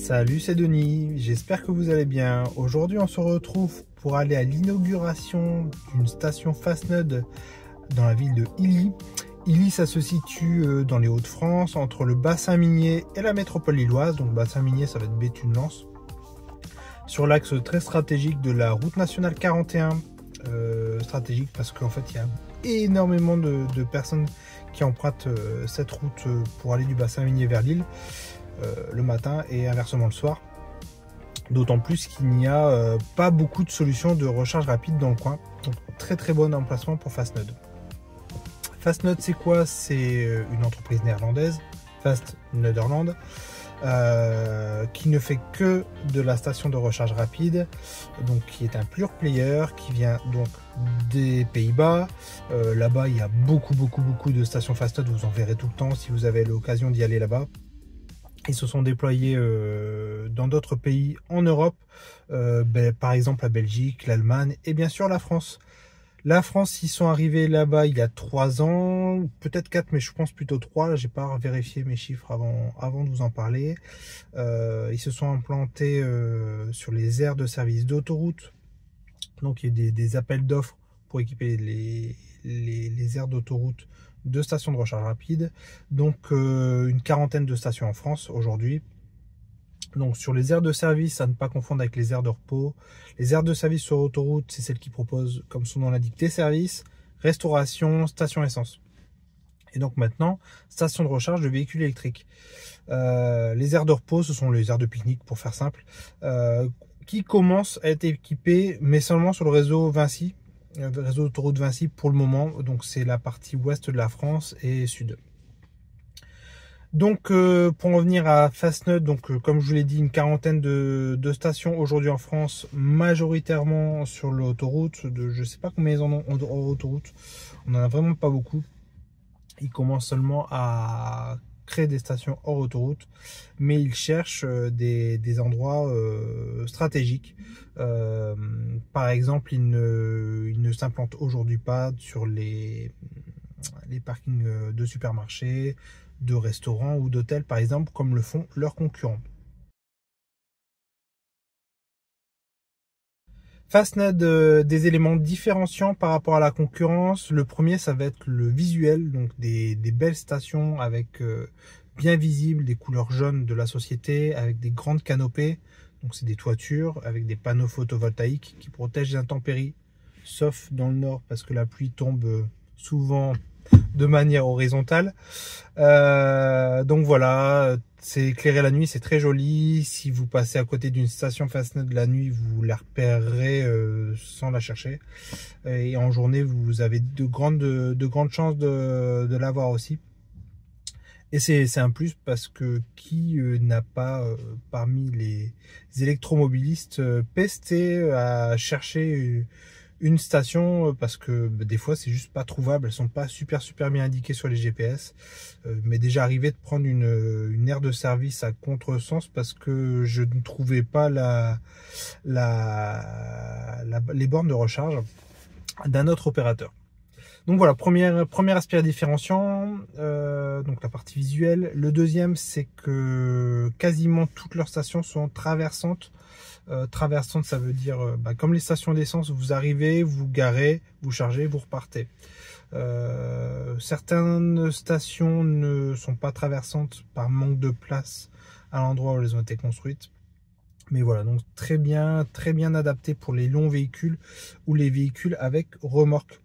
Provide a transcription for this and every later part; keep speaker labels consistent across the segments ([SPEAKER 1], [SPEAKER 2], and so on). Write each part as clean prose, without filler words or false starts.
[SPEAKER 1] Salut, c'est Denis, j'espère que vous allez bien. Aujourd'hui, on se retrouve pour aller à l'inauguration d'une station Fastned dans la ville de Illy. Illy, ça se situe dans les Hauts-de-France, entre le bassin minier et la métropole lilloise. Donc, bassin minier, ça va être Béthune-Lens. Sur l'axe très stratégique de la route nationale 41. Stratégique parce qu'en fait, il y a énormément de personnes qui empruntent cette route pour aller du bassin minier vers Lille. Le matin et inversement le soir, d'autant plus qu'il n'y a pas beaucoup de solutions de recharge rapide dans le coin. Donc très bon emplacement pour Fastned. Fastned, c'est quoi? C'est une entreprise néerlandaise, Fast Nederland, qui ne fait que de la station de recharge rapide, donc qui est un pure player, qui vient donc des Pays-Bas. Là-bas, il y a beaucoup de stations Fastned, vous en verrez tout le temps si vous avez l'occasion d'y aller là-bas. Ils se sont déployés dans d'autres pays en Europe, par exemple la Belgique, l'Allemagne et bien sûr la France. La France, ils sont arrivés là-bas il y a 3 ans, peut-être 4, mais je pense plutôt 3. J'ai pas vérifié mes chiffres avant de vous en parler. Ils se sont implantés sur les aires de service d'autoroute. Donc il y a des appels d'offres pour équiper les aires d'autoroute de stations de recharge rapide, donc une quarantaine de stations en France aujourd'hui. Donc sur les aires de service, à ne pas confondre avec les aires de repos. Les aires de service sur autoroute, c'est celles qui proposent, comme son nom l'indique, des services, restauration, station essence. Et donc maintenant, station de recharge de véhicules électriques. Les aires de repos, ce sont les aires de pique-nique pour faire simple, qui commencent à être équipées, mais seulement sur le réseau Vinci. Réseau d'autoroute Vinci pour le moment, donc c'est la partie ouest de la France et sud. Donc pour en revenir à Fastned, donc comme je vous l'ai dit, une quarantaine de stations aujourd'hui en France, majoritairement sur l'autoroute. Je sais pas combien ils en ont en autoroute, on en a vraiment pas beaucoup. Ils commencent seulement à créer des stations hors autoroute, mais ils cherchent des endroits stratégiques. Par exemple, ils ne s'implantent aujourd'hui pas sur les parkings de supermarchés, de restaurants ou d'hôtels, par exemple, comme le font leurs concurrents. Fastned, des éléments différenciants par rapport à la concurrence. Le premier, ça va être le visuel, donc des belles stations avec bien visibles, des couleurs jaunes de la société, avec des grandes canopées. Donc c'est des toitures avec des panneaux photovoltaïques qui protègent les intempéries, sauf dans le nord parce que la pluie tombe souvent de manière horizontale. Donc voilà, c'est éclairé la nuit, c'est très joli. Si vous passez à côté d'une station Fastned la nuit, vous la repérerez sans la chercher. Et en journée, vous avez de grandes chances de la voir aussi. Et c'est un plus parce que qui n'a pas parmi les électromobilistes pesté à chercher une station parce que des fois c'est juste pas trouvable, elles sont pas super bien indiquées sur les GPS. Mais déjà arrivé de prendre une aire de service à contresens parce que je ne trouvais pas les bornes de recharge d'un autre opérateur. Donc voilà, premier aspect différenciant, donc la partie visuelle. Le deuxième, c'est que quasiment toutes leurs stations sont traversantes. Traversante, ça veut dire comme les stations d'essence, vous arrivez, vous garez, vous chargez, vous repartez. Certaines stations ne sont pas traversantes par manque de place à l'endroit où elles ont été construites. Mais voilà, donc très bien adapté pour les longs véhicules ou les véhicules avec remorque.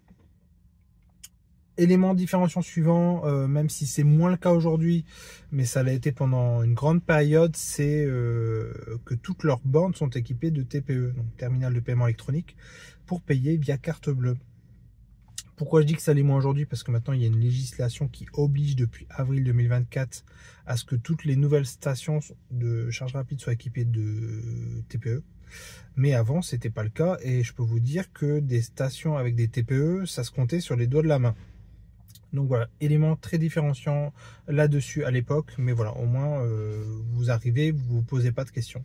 [SPEAKER 1] Élément différenciant suivant, même si c'est moins le cas aujourd'hui, mais ça l'a été pendant une grande période, c'est que toutes leurs bornes sont équipées de TPE, donc terminal de paiement électronique, pour payer via carte bleue. Pourquoi je dis que ça l'est moins aujourd'hui? Parce que maintenant il y a une législation qui oblige depuis avril 2024 à ce que toutes les nouvelles stations de charge rapide soient équipées de TPE. Mais avant c'était pas le cas, et je peux vous dire que des stations avec des TPE, ça se comptait sur les doigts de la main. Donc voilà, élément très différenciant là-dessus à l'époque, mais voilà, au moins vous arrivez, vous vous posez pas de questions.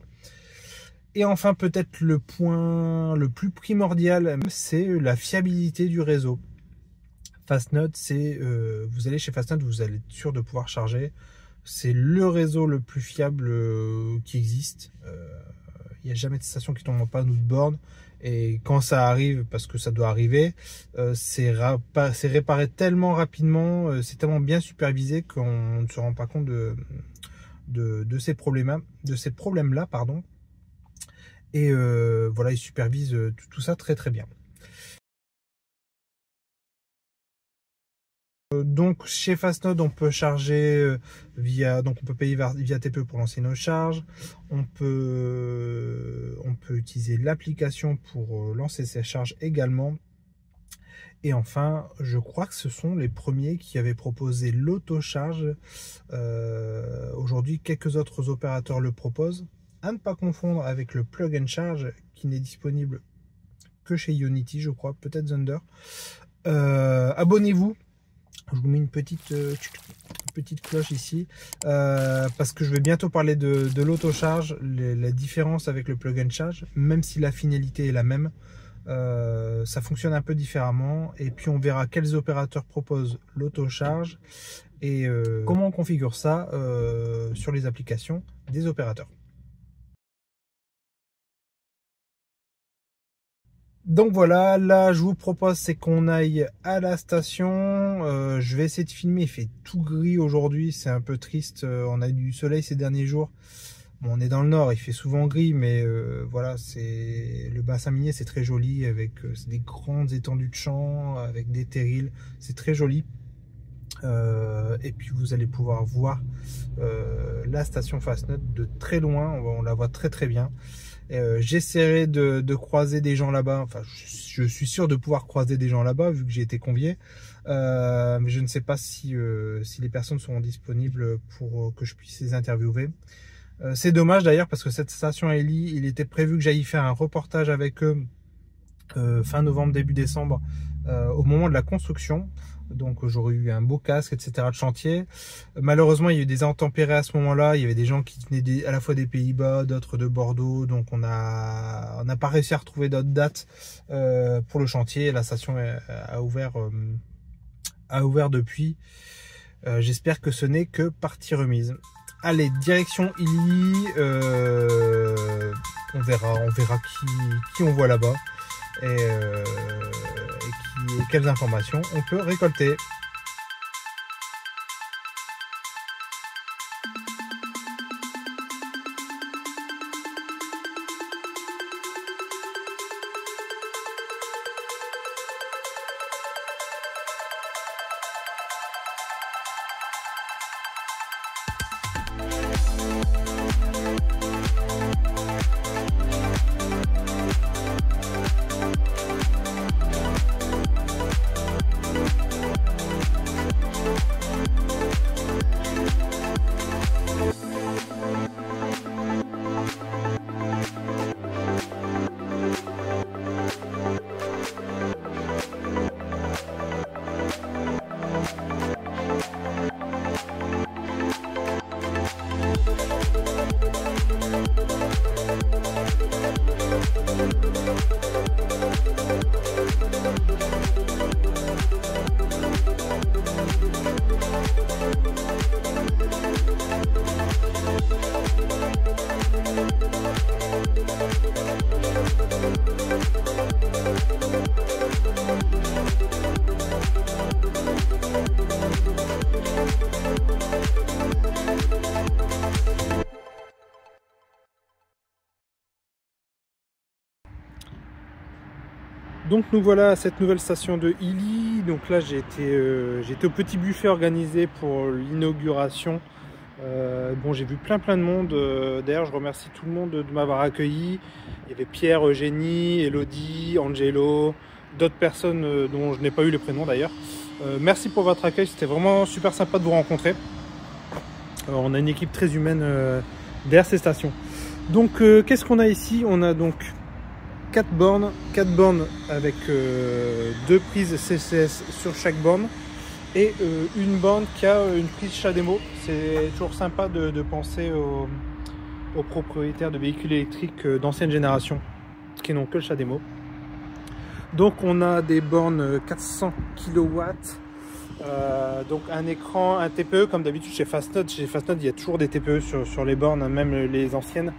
[SPEAKER 1] Et enfin, peut-être le point le plus primordial, c'est la fiabilité du réseau. Fastned, c'est vous allez chez Fastned, vous allez être sûr de pouvoir charger C'est le réseau le plus fiable qui existe. Il n'y a jamais de station qui tombe en panne ou de borne. Et quand ça arrive, parce que ça doit arriver, c'est réparé tellement rapidement, c'est tellement bien supervisé qu'on ne se rend pas compte de ces problèmes-là, pardon. Et voilà, ils supervisent tout ça très très bien. Donc chez Fastnode, on peut charger donc on peut payer via TPE pour lancer nos charges. On peut utiliser l'application pour lancer ses charges également. Et enfin, je crois que ce sont les premiers qui avaient proposé l'autocharge. Aujourd'hui, quelques autres opérateurs le proposent. À ne pas confondre avec le plug and charge qui n'est disponible que chez Ionity, je crois, peut-être Thunder. Abonnez-vous. Je vous mets une petite cloche ici parce que je vais bientôt parler de l'autocharge, la différence avec le plug and charge, même si la finalité est la même, ça fonctionne un peu différemment. Et puis on verra quels opérateurs proposent l'autocharge et comment on configure ça sur les applications des opérateurs. Donc voilà, là je vous propose c'est qu'on aille à la station. Je vais essayer de filmer, il fait tout gris aujourd'hui, c'est un peu triste. On a eu du soleil ces derniers jours. Bon, on est dans le nord, il fait souvent gris, mais voilà, c'est le bassin minier, c'est très joli avec des grandes étendues de champs, avec des terrils, c'est très joli. Et puis vous allez pouvoir voir la station Fastnode de très loin, on la voit très très bien. J'essaierai de croiser des gens là-bas, enfin je suis sûr de pouvoir croiser des gens là-bas vu que j'ai été convié, mais je ne sais pas si les personnes seront disponibles pour que je puisse les interviewer. C'est dommage d'ailleurs parce que cette station Elli, il était prévu que j'aille faire un reportage avec eux fin novembre, début décembre, au moment de la construction. Donc j'aurais eu un beau casque, etc. de chantier. Malheureusement, il y a eu des intempéries à ce moment-là. Il y avait des gens qui venaient à la fois des Pays-Bas, d'autres de Bordeaux. Donc on n'a pas réussi à retrouver d'autres dates pour le chantier. La station a ouvert depuis. J'espère que ce n'est que partie remise. Allez, direction Illy. On verra qui on voit là-bas. Et quelles informations on peut récolter. Donc nous voilà à cette nouvelle station de Illy. Donc là j'étais au petit buffet organisé pour l'inauguration. Bon, j'ai vu plein de monde. D'ailleurs je remercie tout le monde de m'avoir accueilli. Il y avait Pierre, Eugénie, Elodie, Angelo, d'autres personnes dont je n'ai pas eu les prénoms d'ailleurs. Merci pour votre accueil, c'était vraiment super sympa de vous rencontrer. On a une équipe très humaine derrière ces stations. Donc qu'est-ce qu'on a ici? On a donc 4 bornes avec 2 prises CCS sur chaque borne et une borne qui a une prise CHAdeMO. C'est toujours sympa de penser aux propriétaires de véhicules électriques d'ancienne génération qui n'ont que le CHAdeMO. Donc on a des bornes 400 kW Donc un écran, un TPE comme d'habitude chez Fastnode. Chez Fastnode, il y a toujours des TPE sur les bornes, hein, même les anciennes.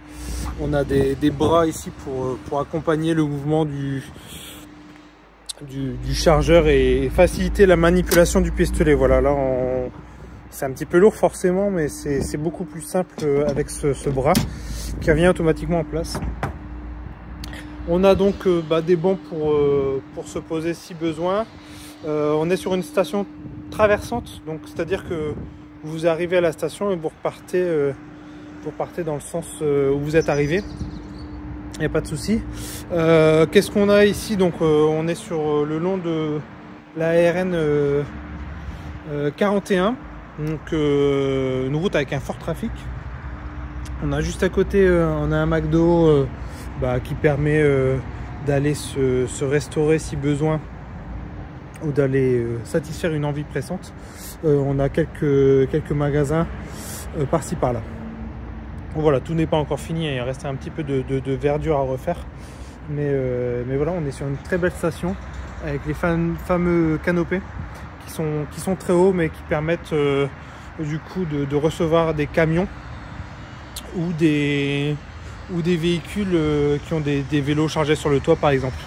[SPEAKER 1] On a des bras ici pour accompagner le mouvement du chargeur et faciliter la manipulation du pistolet. Voilà, là c'est un petit peu lourd forcément, mais c'est beaucoup plus simple avec ce bras qui revient automatiquement en place. On a donc des bancs pour se poser si besoin. On est sur une station traversante, donc c'est-à-dire que vous arrivez à la station et vous repartez dans le sens où vous êtes arrivé. Il n'y a pas de souci. Qu'est-ce qu'on a ici? Donc on est sur le long de la RN 41, donc une route avec un fort trafic. On a juste à côté, on a un McDo qui permet d'aller se restaurer si besoin, ou d'aller satisfaire une envie pressante. On a quelques magasins par-ci par-là. Voilà, tout n'est pas encore fini, il reste un petit peu de verdure à refaire. Mais voilà, on est sur une très belle station avec les fameux canopés qui sont très hauts, mais qui permettent du coup de recevoir des camions ou des véhicules qui ont des vélos chargés sur le toit par exemple.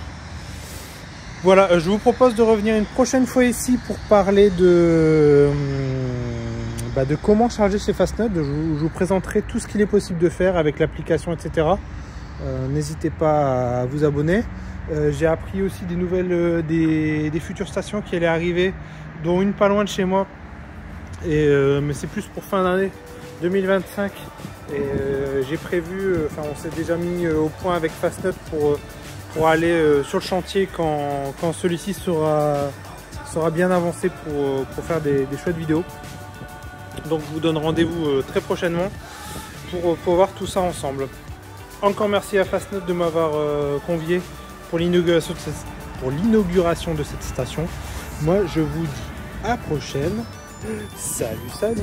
[SPEAKER 1] Voilà, je vous propose de revenir une prochaine fois ici pour parler de comment charger chez Fastnode. Je vous présenterai tout ce qu'il est possible de faire avec l'application, etc. N'hésitez pas à vous abonner. J'ai appris aussi des nouvelles des futures stations qui allaient arriver, dont une pas loin de chez moi. Mais c'est plus pour fin d'année 2025. Et j'ai prévu, on s'est déjà mis au point avec Fastnode pour aller sur le chantier quand celui-ci sera bien avancé pour faire des chouettes vidéos. Donc je vous donne rendez-vous très prochainement pour voir tout ça ensemble. Encore merci à Fastnode de m'avoir convié pour l'inauguration de cette station. Moi je vous dis à la prochaine. Salut, salut!